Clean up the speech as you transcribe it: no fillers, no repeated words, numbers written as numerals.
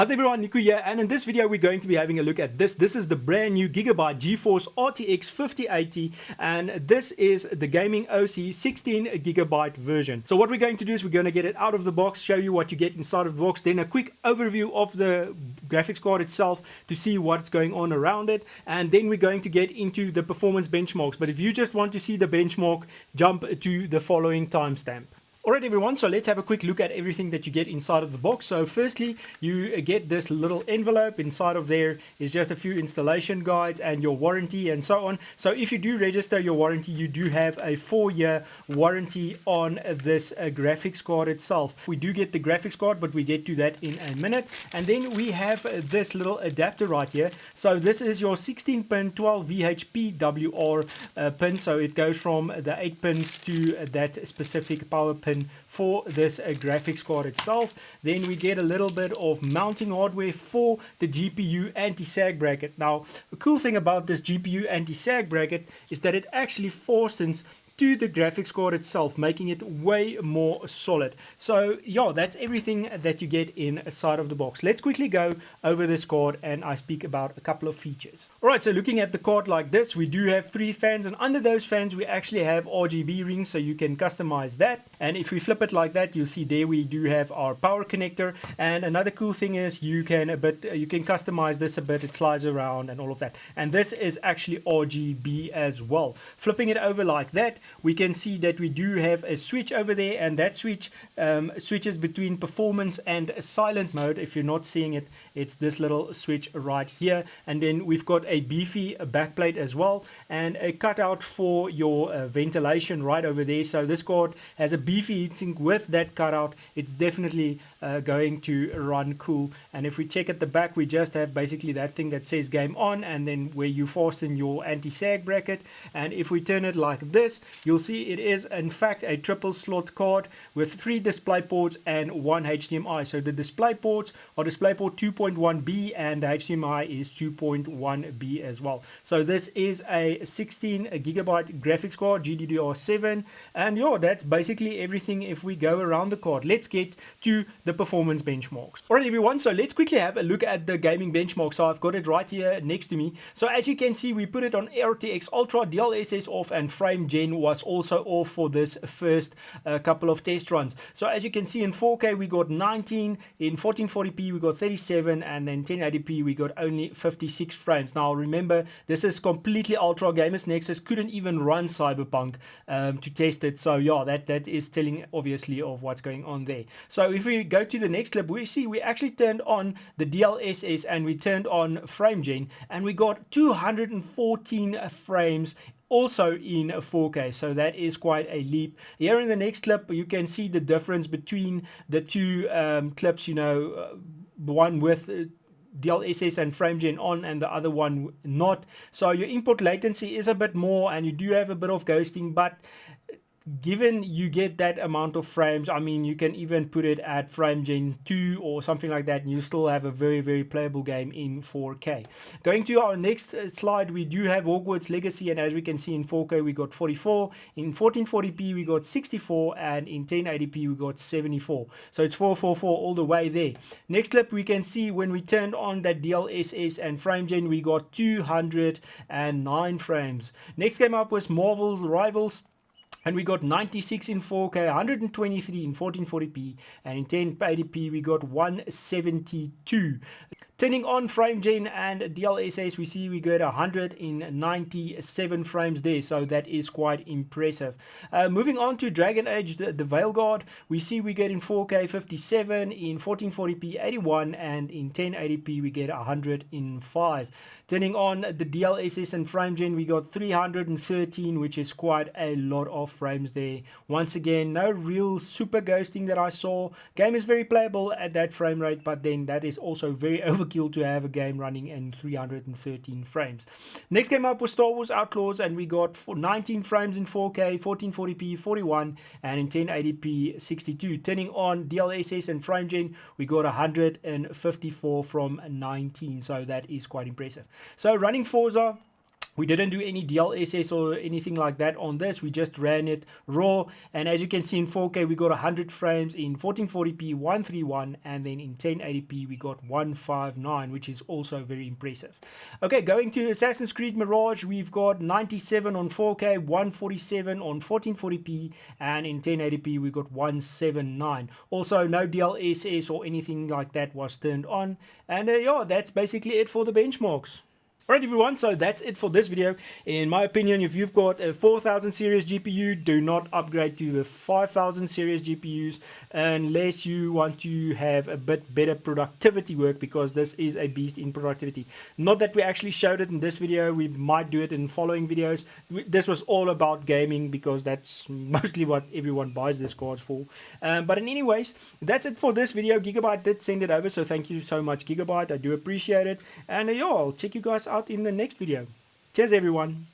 How's everyone, Niku here, and in this video we're going to be having a look at this. This is the brand new Gigabyte GeForce RTX 5080, and this is the gaming OC 16GB version. So what we're going to do is we're going to get it out of the box, show you what you get inside of the box, then a quick overview of the graphics card itself to see what's going on around it, and then we're going to get into the performance benchmarks. But if you just want to see the benchmark, jump to the following timestamp. Alright everyone, so let's have a quick look at everything that you get inside of the box. So firstly, you get this little envelope. Inside of there is just a few installation guides and your warranty and so on. So if you do register your warranty, you do have a 4-year warranty on this graphics card itself. We do get the graphics card, but we get to that in a minute. And then we have this little adapter right here. So this is your 16-pin 12 VHP WR pin. So it goes from the 8 pins to that specific power pin for this graphics card itself. Then we get a little bit of mounting hardware for the GPU anti-sag bracket. Now, the cool thing about this GPU anti-sag bracket is that it actually fastens to the graphics card itself, making it way more solid. So yeah, that's everything that you get inside of the box. Let's quickly go over this card and I speak about a couple of features. Alright, so looking at the card like this, we do have 3 fans, and under those fans we actually have RGB rings, so you can customize that. And if we flip it like that, you'll see there we do have our power connector. And another cool thing is you can customize this a bit. It slides around and all of that, and this is actually RGB as well. Flipping it over like that, we can see that we do have a switch over there, and that switch switches between performance and silent mode. If you're not seeing it, it's this little switch right here. And then we've got a beefy backplate as well, and a cutout for your ventilation right over there. So this card has a beefy heatsink with that cutout. It's definitely going to run cool. And if we check at the back, we just have basically that thing that says game on, and then where you fasten your anti-sag bracket. And if we turn it like this, you'll see it is in fact a triple slot card with 3 display ports and 1 HDMI. So the display ports are DisplayPort 2.1B and the HDMI is 2.1B as well. So this is a 16GB graphics card, GDDR7, and yeah, that's basically everything. If we go around the card, let's get to the performance benchmarks. Alright everyone, so let's quickly have a look at the gaming benchmark. So I've got it right here next to me. So as you can see, we put it on RTX Ultra, DLSS off, and frame gen was also off for this first couple of test runs. So as you can see, in 4K we got 19, in 1440p we got 37, and then 1080p we got only 56 frames. Now remember, this is completely ultra. Gamers Nexus couldn't even run Cyberpunk to test it. So yeah, that is telling obviously of what's going on there. So if we go to the next clip, we see we actually turned on the DLSS and we turned on frame gen, and we got 214 frames also in 4K. So that is quite a leap. Here in the next clip, you can see the difference between the two clips, you know, the one with DLSS and frame gen on and the other one not. So your input latency is a bit more, and you do have a bit of ghosting, but given you get that amount of frames, I mean, you can even put it at frame gen 2 or something like that, and you still have a very playable game in 4K. Going to our next slide, we do have Hogwarts Legacy, and as we can see, in 4K we got 44, in 1440p we got 64, and in 1080p we got 74. So it's 444 all the way there. Next clip, we can see when we turned on that DLSS and frame gen, we got 209 frames. Next came up was Marvel Rivals, and we got 96 in 4K, 123 in 1440p, and in 1080p we got 172. Turning on frame gen and DLSS, we see we got 197 frames there, so that is quite impressive. Moving on to Dragon Age, the Veilguard, we see we get in 4K 57, in 1440p 81, and in 1080p we get 105. Turning on the DLSS and frame gen, we got 313, which is quite a lot of frames there. Once again, no real super ghosting that I saw. Game is very playable at that frame rate, but then that is also very overkill to have a game running in 313 frames. Next game up was Star Wars Outlaws, and we got 19 frames in 4K, 1440p 41, and in 1080p 62. Turning on DLSS and frame gen, we got 154 from 19, so that is quite impressive. So running Forza, We didn't do any DLSS or anything like that on this. We just ran it raw. And as you can see in 4K, we got 100 frames in 1440p, 131, and then in 1080p, we got 159, which is also very impressive. Okay, going to Assassin's Creed Mirage, we've got 97 on 4K, 147 on 1440p, and in 1080p, we got 179. Also, no DLSS or anything like that was turned on. And yeah, that's basically it for the benchmarks. Alright everyone, so that's it for this video. In my opinion, if you've got a 4000 series GPU, do not upgrade to the 5000 series GPUs unless you want to have a bit better productivity work, because this is a beast in productivity. Not that we actually showed it in this video, we might do it in following videos. This was all about gaming because that's mostly what everyone buys this cards for. But anyways, that's it for this video. Gigabyte did send it over, so thank you so much Gigabyte, I do appreciate it. And yeah, I'll check you guys out in the next video. Cheers everyone.